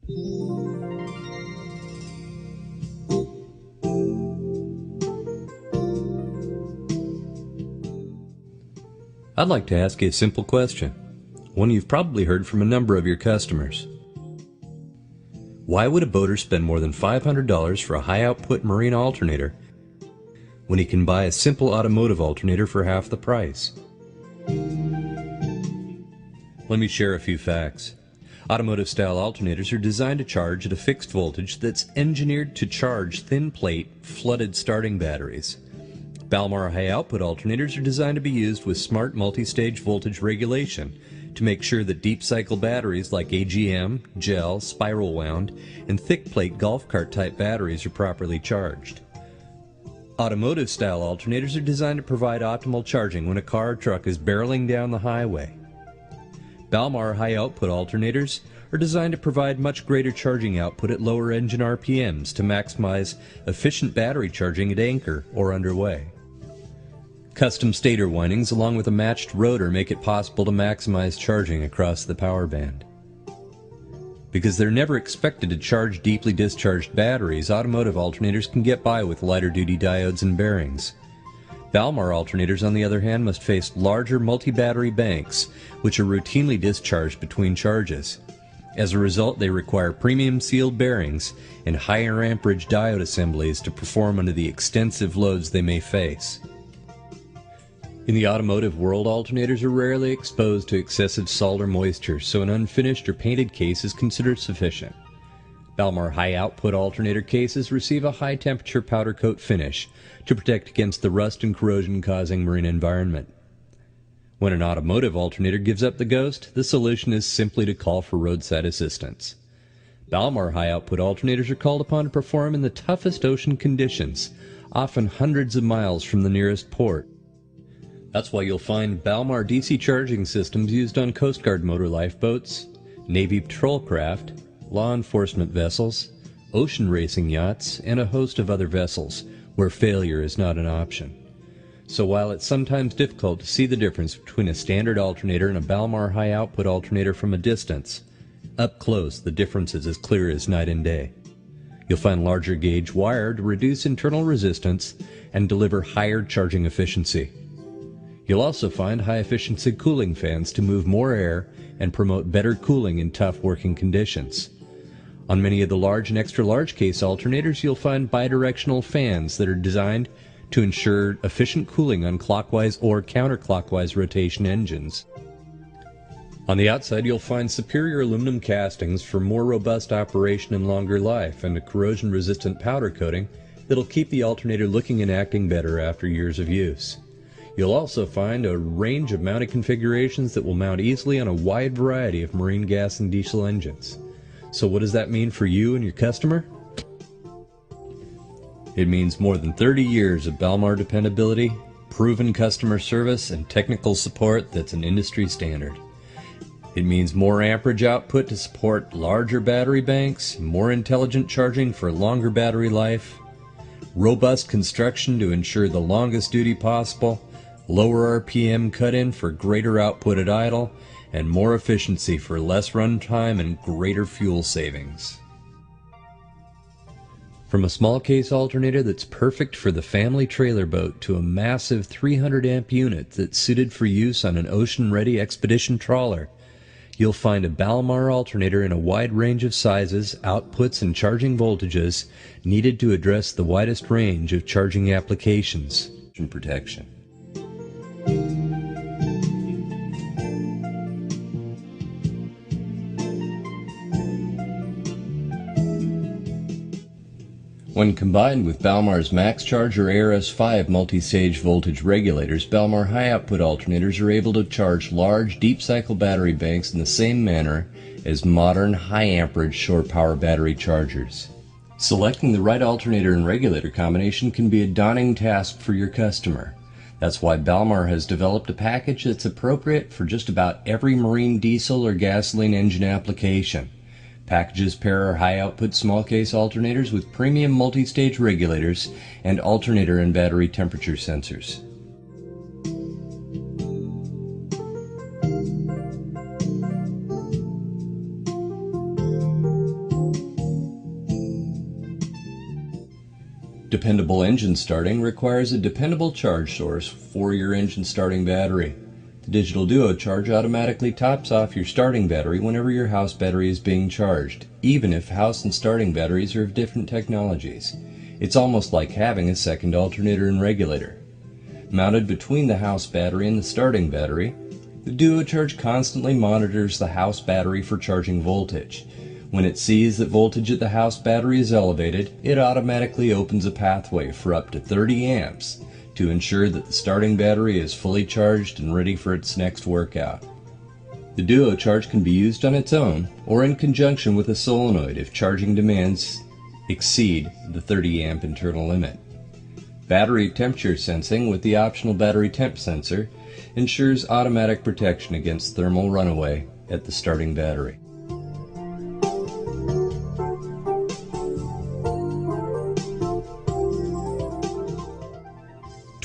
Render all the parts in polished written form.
I'd like to ask you a simple question, one you've probably heard from a number of your customers. Why would a boater spend more than $500 for a high-output marine alternator when he can buy a simple automotive alternator for half the price? Let me share a few facts. Automotive-style alternators are designed to charge at a fixed voltage that's engineered to charge thin-plate, flooded starting batteries. Balmar high-output alternators are designed to be used with smart multi-stage voltage regulation to make sure that deep-cycle batteries like AGM, gel, spiral wound, and thick-plate golf cart type batteries are properly charged. Automotive-style alternators are designed to provide optimal charging when a car or truck is barreling down the highway. Balmar high-output alternators are designed to provide much greater charging output at lower engine RPMs to maximize efficient battery charging at anchor or underway. Custom stator windings along with a matched rotor make it possible to maximize charging across the power band. Because they're never expected to charge deeply discharged batteries, automotive alternators can get by with lighter duty diodes and bearings. Balmar alternators, on the other hand, must face larger multi-battery banks, which are routinely discharged between charges. As a result, they require premium sealed bearings and higher amperage diode assemblies to perform under the extensive loads they may face. In the automotive world, alternators are rarely exposed to excessive salt or moisture, so an unfinished or painted case is considered sufficient. Balmar high-output alternator cases receive a high-temperature powder coat finish to protect against the rust and corrosion-causing marine environment. When an automotive alternator gives up the ghost, the solution is simply to call for roadside assistance. Balmar high-output alternators are called upon to perform in the toughest ocean conditions, often hundreds of miles from the nearest port. That's why you'll find Balmar DC charging systems used on Coast Guard motor lifeboats, Navy patrol craft, law enforcement vessels, ocean racing yachts, and a host of other vessels where failure is not an option. So while it's sometimes difficult to see the difference between a standard alternator and a Balmar high-output alternator from a distance, up close the difference is as clear as night and day. You'll find larger gauge wire to reduce internal resistance and deliver higher charging efficiency. You'll also find high-efficiency cooling fans to move more air and promote better cooling in tough working conditions. On many of the large and extra-large case alternators, you'll find bidirectional fans that are designed to ensure efficient cooling on clockwise or counterclockwise rotation engines. On the outside, you'll find superior aluminum castings for more robust operation and longer life, and a corrosion-resistant powder coating that'll keep the alternator looking and acting better after years of use. You'll also find a range of mounting configurations that will mount easily on a wide variety of marine gas and diesel engines. So what does that mean for you and your customer? It means more than 30 years of Balmar dependability, proven customer service, and technical support that's an industry standard. It means more amperage output to support larger battery banks, more intelligent charging for longer battery life, robust construction to ensure the longest duty possible, lower RPM cut-in for greater output at idle, and more efficiency for less runtime and greater fuel savings. From a small case alternator that's perfect for the family trailer boat to a massive 300 amp unit that's suited for use on an ocean-ready expedition trawler, you'll find a Balmar alternator in a wide range of sizes, outputs, and charging voltages needed to address the widest range of charging applications and protection. When combined with Balmar's MaxCharge or ARS-5 multi-stage voltage regulators, Balmar high-output alternators are able to charge large, deep-cycle battery banks in the same manner as modern, high-amperage shore-power battery chargers. Selecting the right alternator and regulator combination can be a daunting task for your customer. That's why Balmar has developed a package that's appropriate for just about every marine diesel or gasoline engine application. Packages pair our high-output small-case alternators with premium multi-stage regulators and alternator and battery temperature sensors. Dependable engine starting requires a dependable charge source for your engine starting battery. The digital duo charge automatically tops off your starting battery whenever your house battery is being charged, even if house and starting batteries are of different technologies. It's almost like having a second alternator and regulator. Mounted between the house battery and the starting battery, the duo charge constantly monitors the house battery for charging voltage. When it sees that voltage at the house battery is elevated, it automatically opens a pathway for up to 30 amps to ensure that the starting battery is fully charged and ready for its next workout. The duo charge can be used on its own or in conjunction with a solenoid if charging demands exceed the 30 amp internal limit. Battery temperature sensing with the optional battery temp sensor ensures automatic protection against thermal runaway at the starting battery.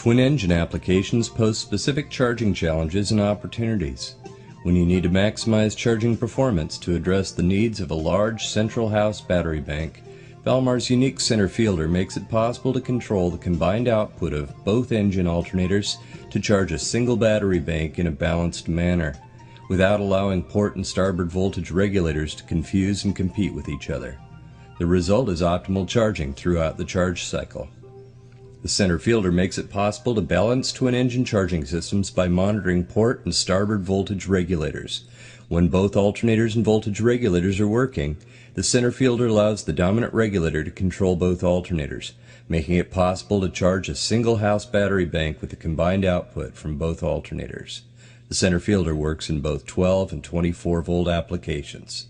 Twin engine applications pose specific charging challenges and opportunities. When you need to maximize charging performance to address the needs of a large central house battery bank, Balmar's unique center fielder makes it possible to control the combined output of both engine alternators to charge a single battery bank in a balanced manner, without allowing port and starboard voltage regulators to confuse and compete with each other. The result is optimal charging throughout the charge cycle. The center fielder makes it possible to balance twin engine charging systems by monitoring port and starboard voltage regulators. When both alternators and voltage regulators are working, the center fielder allows the dominant regulator to control both alternators, making it possible to charge a single house battery bank with the combined output from both alternators. The center fielder works in both 12 and 24 volt applications.